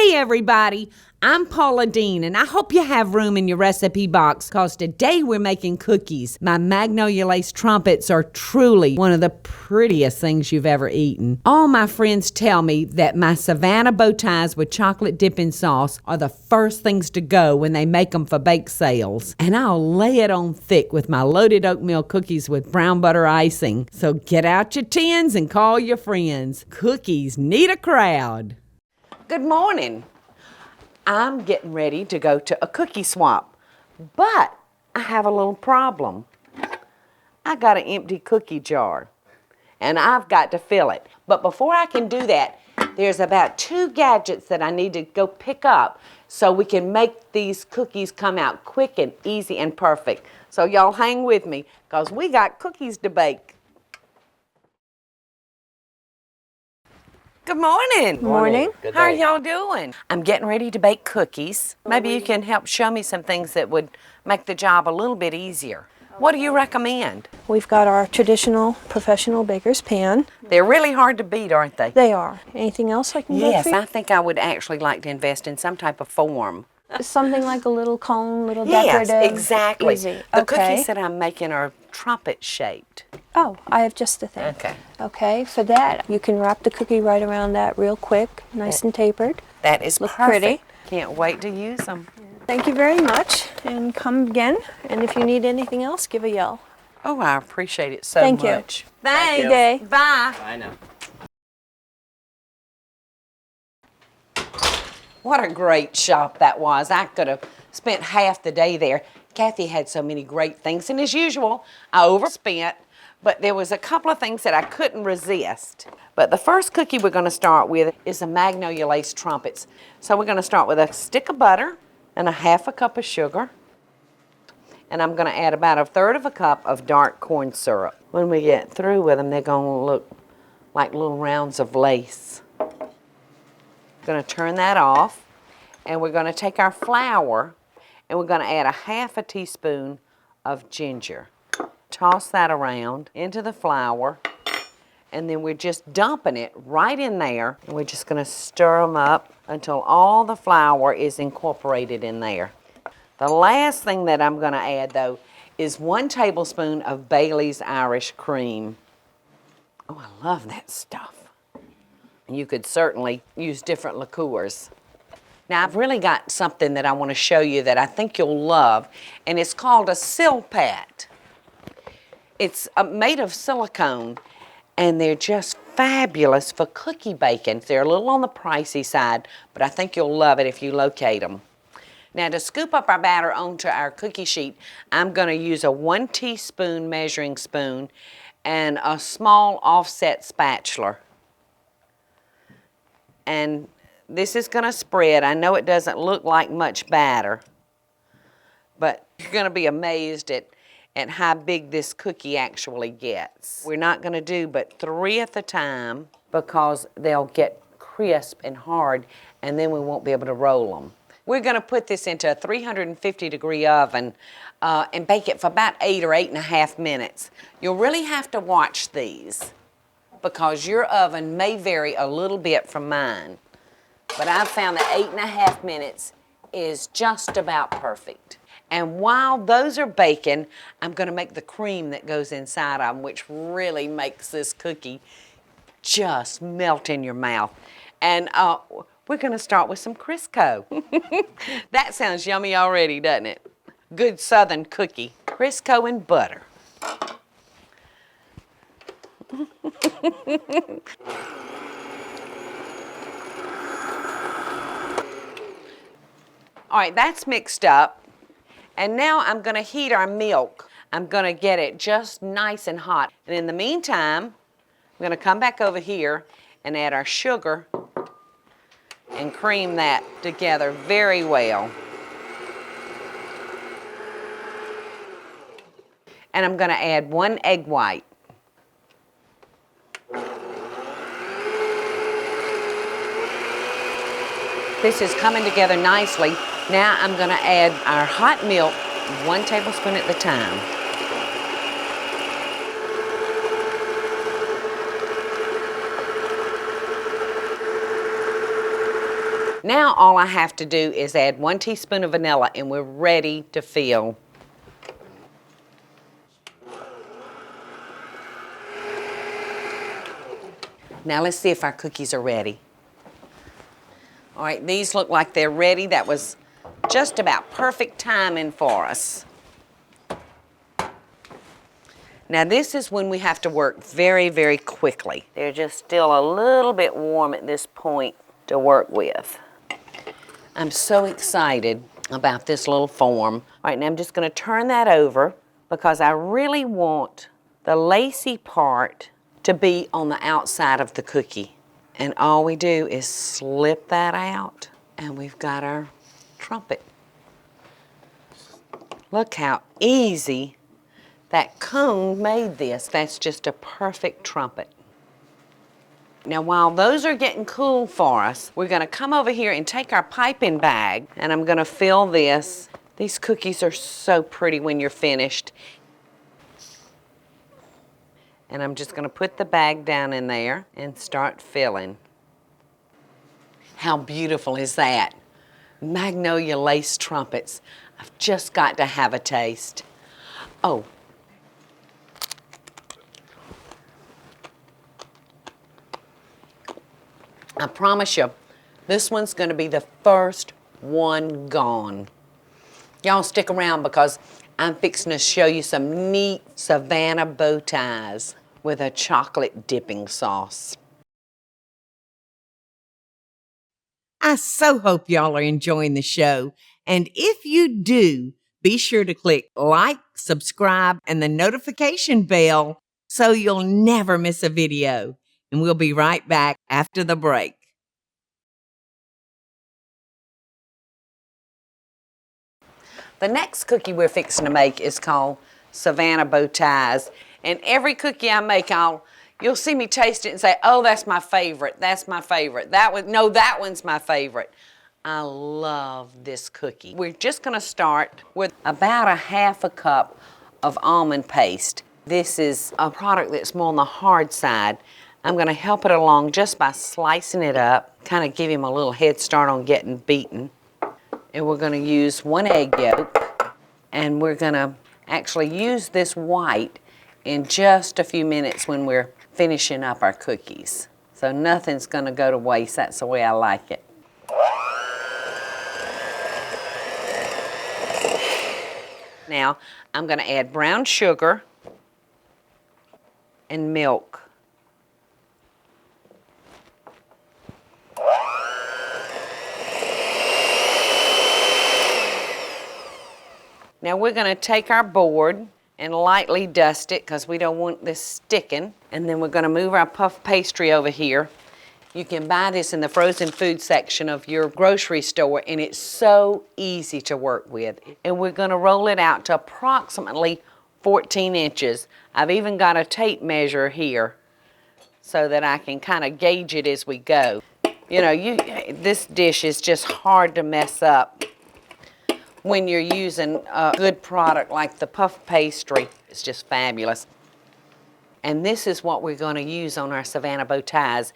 Hey everybody, I'm Paula Deen, and I hope you have room in your recipe box, cause today we're making cookies. My Magnolia lace trumpets are truly one of the prettiest things you've ever eaten. All my friends tell me that my Savannah bow ties with chocolate dipping sauce are the first things to go when they make them for bake sales. And I'll lay it on thick with my loaded oatmeal cookies with brown butter icing. So get out your tins and call your friends. Cookies need a crowd. Good morning. I'm getting ready to go to a cookie swap, but I have a little problem. I got an empty cookie jar, and I've got to fill it. But before I can do that, there's about 2 gadgets that I need to go pick up so we can make these cookies come out quick and easy and perfect. So y'all hang with me, because we got cookies to bake. Good morning. Good morning. Good How are day. y'all doing? I'm getting ready to bake cookies. Maybe you can help show me some things that would make the job a little bit easier. What do you recommend? We've got our traditional professional baker's pan. They're really hard to beat, aren't they? They are. Anything else I can get Yes, for you? I think I would actually like to invest in some type of form. Something like a little cone, little Yes, decorative. exactly. Easy. The Okay. cookies that I'm making are trumpet shaped. Oh, I have just the thing. Okay. Okay, for that, you can wrap the cookie right around that real quick, nice and tapered. That is Look perfect. pretty. Can't wait to use them. Thank you very much, and come again. And if you need anything else, give a yell. Oh, I appreciate it so Thank you. much. Thanks. Good day. Bye. I know. What a great shop that was. I could have spent half the day there. Kathy had so many great things, and as usual, I overspent, but there was a couple of things that I couldn't resist. But the first cookie we're going to start with is the Magnolia lace trumpets. So we're going to start with a stick of butter and a 1/2 cup of sugar. And I'm going to add about 1/3 cup of dark corn syrup. When we get through with them, they're going to look like little rounds of lace. Going to turn that off, and we're going to take our flour and we're going to add a 1/2 teaspoon of ginger. Toss that around into the flour, and then we're just dumping it right in there, and we're just going to stir them up until all the flour is incorporated in there. The last thing that I'm going to add, though, is 1 tablespoon of Bailey's Irish cream. Oh, I love that stuff. You could certainly use different liqueurs. Now, I've really got something that I want to show you that I think you'll love, and it's called a silpat. It's made of silicone, and they're just fabulous for cookie baking. They're a little on the pricey side, but I think you'll love it if you locate them. Now, to scoop up our batter onto our cookie sheet, I'm going to use a 1 teaspoon measuring spoon and a small offset spatula. And this is going to spread. I know it doesn't look like much batter, but you're going to be amazed at how big this cookie actually gets. We're not going to do but 3 at a time because they'll get crisp and hard, and then we won't be able to roll them. We're going to put this into a 350-degree oven and bake it for about 8 or 8.5 minutes. You'll really have to watch these, because your oven may vary a little bit from mine. But I've found that 8.5 minutes is just about perfect. And while those are baking, I'm going to make the cream that goes inside of them, which really makes this cookie just melt in your mouth. And we're going to start with some Crisco. That sounds yummy already, doesn't it? Good Southern cookie. Crisco and butter. All right, that's mixed up. And now I'm going to heat our milk. I'm going to get it just nice and hot. And in the meantime, I'm going to come back over here and add our sugar and cream that together very well. And I'm going to add 1 egg white. This is coming together nicely. Now I'm going to add our hot milk, 1 tablespoon at the time. Now all I have to do is add 1 teaspoon of vanilla and we're ready to fill. Now let's see if our cookies are ready. All right, these look like they're ready. That was just about perfect timing for us. Now this is when we have to work very, very quickly. They're just still a little bit warm at this point to work with. I'm so excited about this little form. All right, now I'm just gonna turn that over because I really want the lacy part to be on the outside of the cookie. And all we do is slip that out and we've got our trumpet. Look how easy that cone made this. That's just a perfect trumpet. Now while those are getting cool for us, we're gonna come over here and take our piping bag and I'm gonna fill this. These cookies are so pretty when you're finished. And I'm just gonna put the bag down in there and start filling. How beautiful is that? Magnolia lace trumpets. I've just got to have a taste. Oh. I promise you, this one's gonna be the first one gone. Y'all stick around because I'm fixing to show you some neat Savannah bow ties with a chocolate dipping sauce. I so hope y'all are enjoying the show. And if you do, be sure to click like, subscribe, and the notification bell so you'll never miss a video. And we'll be right back after the break. The next cookie we're fixing to make is called Savannah bow ties. And every cookie I make, you'll see me taste it and say, oh, that's my favorite, that's my favorite. That one's my favorite. I love this cookie. We're just gonna start with about a half a cup of almond paste. This is a product that's more on the hard side. I'm gonna help it along just by slicing it up, kind of give him a little head start on getting beaten. And we're gonna use 1 egg yolk, and we're gonna actually use this white in just a few minutes when we're finishing up our cookies. So nothing's gonna go to waste. That's the way I like it. Now, I'm gonna add brown sugar and milk. Now we're gonna take our board and lightly dust it because we don't want this sticking. And then we're gonna move our puff pastry over here. You can buy this in the frozen food section of your grocery store and it's so easy to work with. And we're gonna roll it out to approximately 14 inches. I've even got a tape measure here so that I can kind of gauge it as we go. You know, this dish is just hard to mess up when you're using a good product like the puff pastry. It's just fabulous. And this is what we're gonna use on our Savannah bow ties.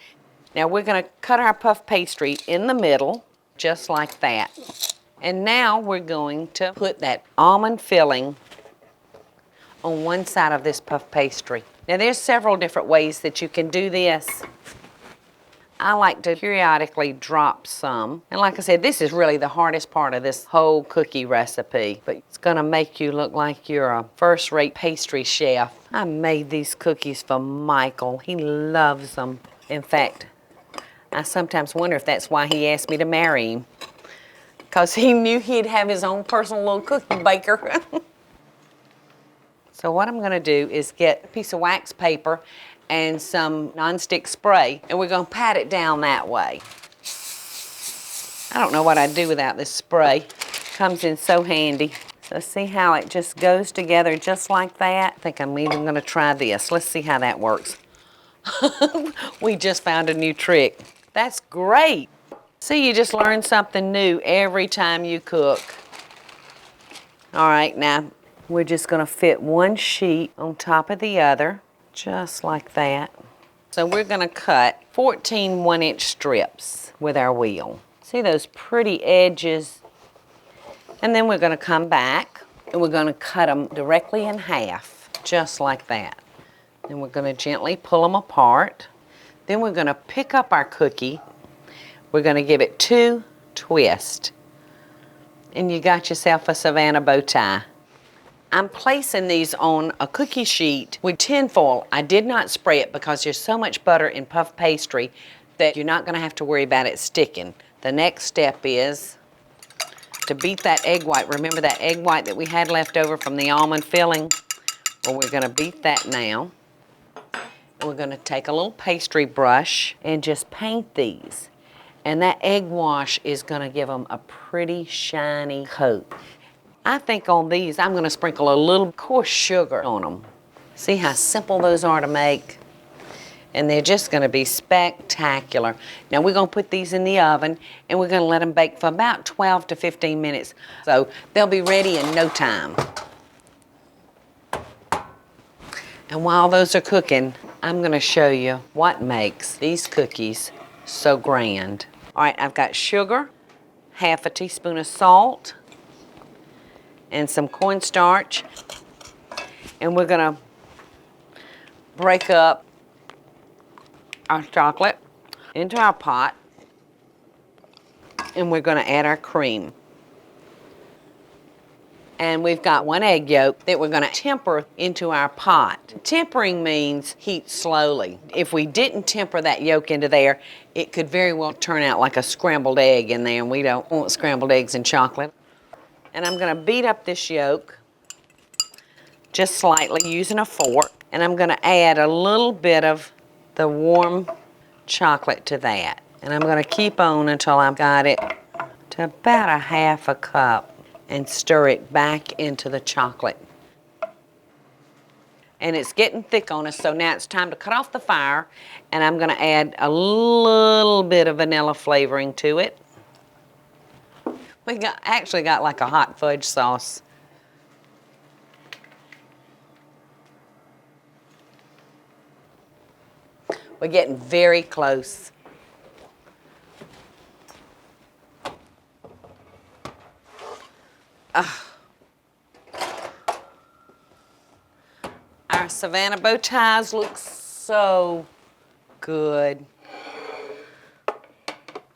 Now we're gonna cut our puff pastry in the middle, just like that. And now we're going to put that almond filling on one side of this puff pastry. Now there's several different ways that you can do this. I like to periodically drop some. And like I said, this is really the hardest part of this whole cookie recipe. But it's gonna make you look like you're a first-rate pastry chef. I made these cookies for Michael. He loves them. In fact, I sometimes wonder if that's why he asked me to marry him. Because he knew he'd have his own personal little cookie baker. So what I'm gonna do is get a piece of wax paper and some nonstick spray, and we're gonna pat it down that way. I don't know what I'd do without this spray. Comes in so handy. So see how it just goes together just like that? I think I'm even gonna try this. Let's see how that works. We just found a new trick. That's great. See, you just learn something new every time you cook. All right, now we're just gonna fit one sheet on top of the other. Just like that. So we're gonna cut 14 1-inch strips with our wheel. See those pretty edges? And then we're going to come back and we're going to cut them directly in half, just like that. And we're going to gently pull them apart. Then we're going to pick up our cookie. We're going to give it 2 twists. And you got yourself a Savannah bow tie. I'm placing these on a cookie sheet with tin foil. I did not spray it because there's so much butter in puff pastry that you're not going to have to worry about it sticking. The next step is to beat that egg white. Remember that egg white that we had left over from the almond filling? Well, we're going to beat that now. And we're going to take a little pastry brush and just paint these. And that egg wash is going to give them a pretty shiny coat. I think on these, I'm going to sprinkle a little coarse sugar on them. See how simple those are to make? And they're just going to be spectacular. Now we're going to put these in the oven and we're going to let them bake for about 12 to 15 minutes. So they'll be ready in no time. And while those are cooking, I'm going to show you what makes these cookies so grand. All right, I've got sugar, half a teaspoon of salt, and some cornstarch. And we're going to break up our chocolate into our pot. And we're going to add our cream. And we've got 1 egg yolk that we're going to temper into our pot. Tempering means heat slowly. If we didn't temper that yolk into there, it could very well turn out like a scrambled egg in there, and we don't want scrambled eggs in chocolate. And I'm going to beat up this yolk just slightly using a fork, and I'm going to add a little bit of the warm chocolate to that. And I'm going to keep on until I've got it to about a half a cup. And stir it back into the chocolate. And it's getting thick on us, so now it's time to cut off the fire, and I'm going to add a little bit of vanilla flavoring to it. We actually got like a hot fudge sauce. We're getting very close. Our Savannah bow ties look so good.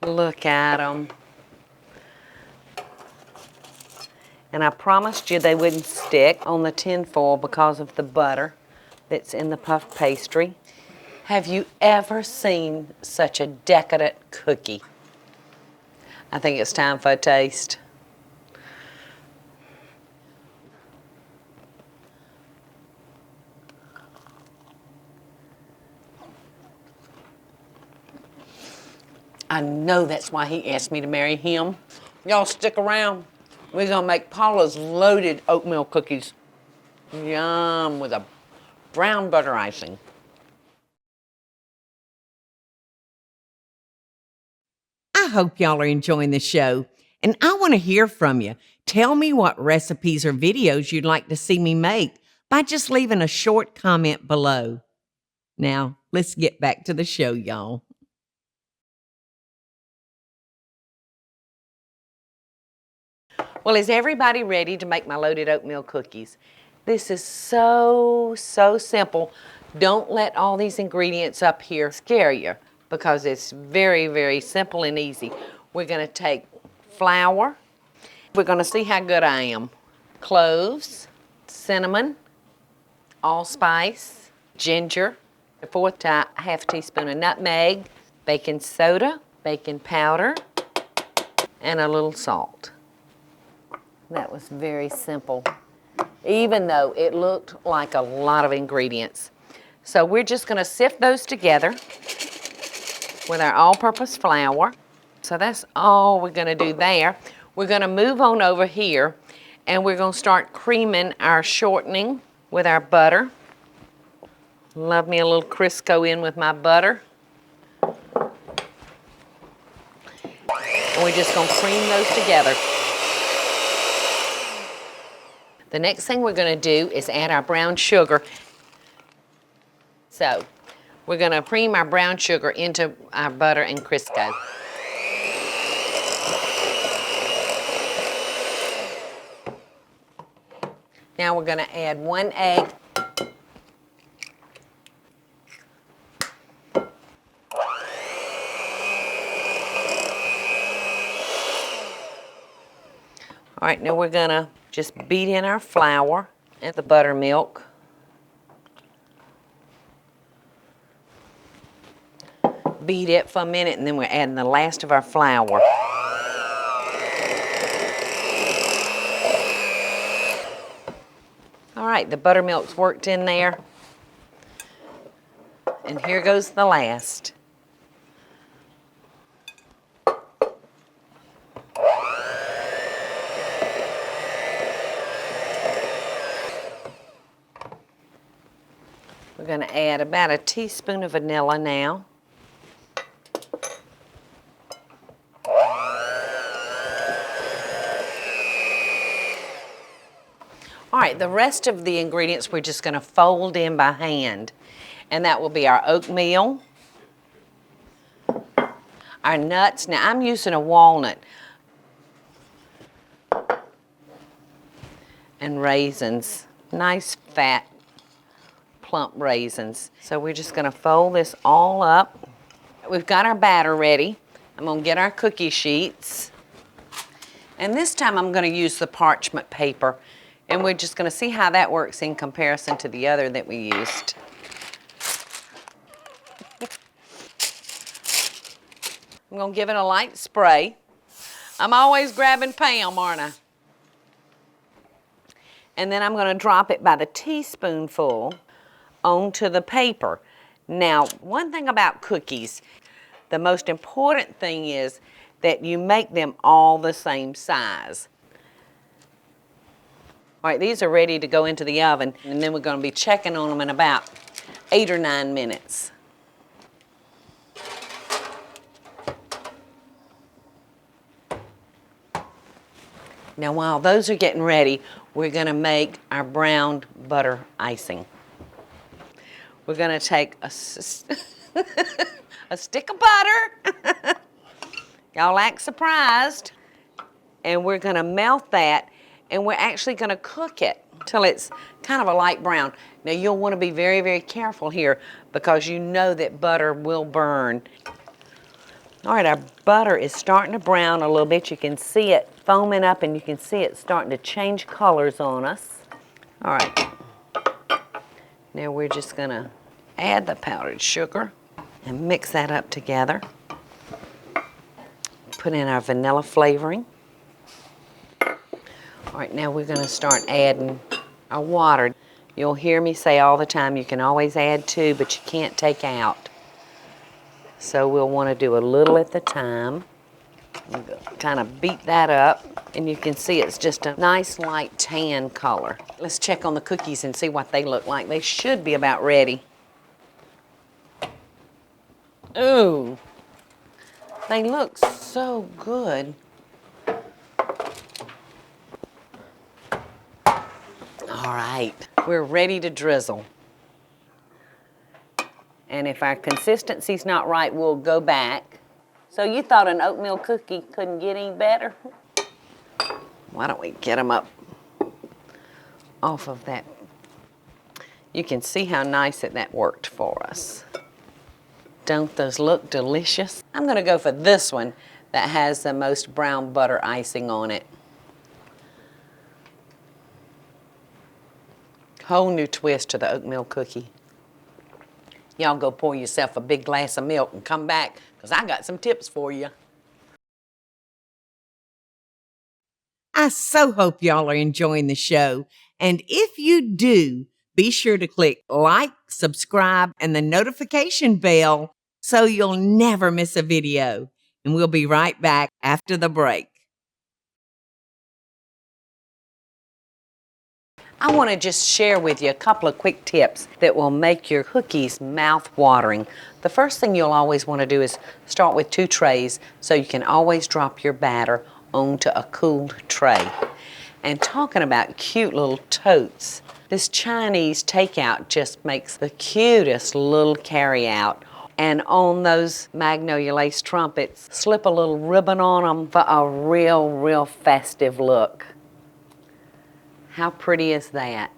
Look at them. And I promised you they wouldn't stick on the tin foil because of the butter that's in the puff pastry. Have you ever seen such a decadent cookie? I think it's time for a taste. I know that's why he asked me to marry him. Y'all stick around. We're gonna make Paula's loaded oatmeal cookies. Yum, with a brown butter icing. I hope y'all are enjoying the show, and I want to hear from you. Tell me what recipes or videos you'd like to see me make by just leaving a short comment below. Now, let's get back to the show, y'all. Well, is everybody ready to make my loaded oatmeal cookies? This is so simple. Don't let all these ingredients up here scare you because it's very, very simple and easy. We're going to take flour. We're going to see how good I am. Cloves, cinnamon, allspice, ginger, a fourth to a half teaspoon of nutmeg, baking soda, baking powder, and a little salt. That was very simple, even though it looked like a lot of ingredients. So we're just going to sift those together with our all-purpose flour. So that's all we're going to do there. We're going to move on over here, and we're going to start creaming our shortening with our butter. Love me a little Crisco in with my butter. And we're just going to cream those together. The next thing we're going to do is add our brown sugar. So we're going to cream our brown sugar into our butter and Crisco. Now we're going to add 1 egg. All right, now we're going to just beat in our flour and the buttermilk. Beat it for a minute, and then we're adding the last of our flour. All right, the buttermilk's worked in there. And here goes the last. We're going to add about a teaspoon of vanilla now. All right, the rest of the ingredients we're just going to fold in by hand. And that will be our oatmeal, our nuts. Now I'm using a walnut. And raisins, nice fat plump raisins. So we're just gonna fold this all up. We've got our batter ready. I'm gonna get our cookie sheets. And this time I'm gonna use the parchment paper. And we're just gonna see how that works in comparison to the other that we used. I'm gonna give it a light spray. I'm always grabbing Pam, aren't I? And then I'm gonna drop it by the teaspoonful onto the paper. Now, one thing about cookies, the most important thing is that you make them all the same size. All right, these are ready to go into the oven, and then we're going to be checking on them in about 8 or 9 minutes. Now, while those are getting ready, we're going to make our browned butter icing. We're going to take a stick of butter. Y'all act surprised. And we're going to melt that, and we're actually going to cook it till it's kind of a light brown. Now, you'll want to be very, very careful here because you know that butter will burn. All right, our butter is starting to brown a little bit. You can see it foaming up, and you can see it starting to change colors on us. All right. Now we're just going to add the powdered sugar and mix that up together. Put in our vanilla flavoring. All right, now we're going to start adding our water. You'll hear me say all the time, you can always add 2, but you can't take out. So we'll want to do a little at the time. Kind of beat that up, and you can see it's just a nice light tan color. Let's check on the cookies and see what they look like. They should be about ready. Ooh, they look so good. All right, we're ready to drizzle. And if our consistency's not right, we'll go back. So you thought an oatmeal cookie couldn't get any better? Why don't we get them up off of that? You can see how nice that worked for us. Don't those look delicious? I'm going to go for this one that has the most brown butter icing on it. Whole new twist to the oatmeal cookie. Y'all go pour yourself a big glass of milk and come back, because I got some tips for you. I so hope y'all are enjoying the show. And if you do, be sure to click like, subscribe, and the notification bell so you'll never miss a video. And we'll be right back after the break. I want to just share with you a couple of quick tips that will make your cookies mouth-watering. The first thing you'll always want to do is start with 2 trays so you can always drop your batter onto a cooled tray. And talking about cute little totes, this Chinese takeout just makes the cutest little carry-out. And on those Magnolia lace trumpets, slip a little ribbon on them for a real, real festive look. How pretty is that?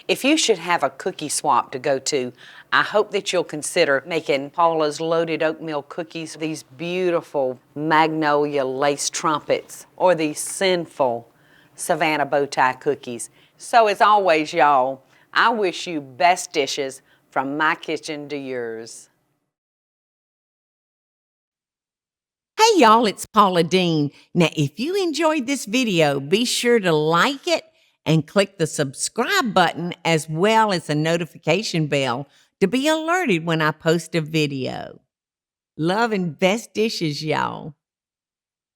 If you should have a cookie swap to go to, I hope that you'll consider making Paula's loaded oatmeal cookies, these beautiful Magnolia lace trumpets, or these sinful Savannah bow tie cookies. So as always, y'all, I wish you best dishes from my kitchen to yours. Hey y'all, it's Paula Deen. Now, if you enjoyed this video, be sure to like it and click the subscribe button as well as the notification bell to be alerted when I post a video. Love and best dishes, y'all.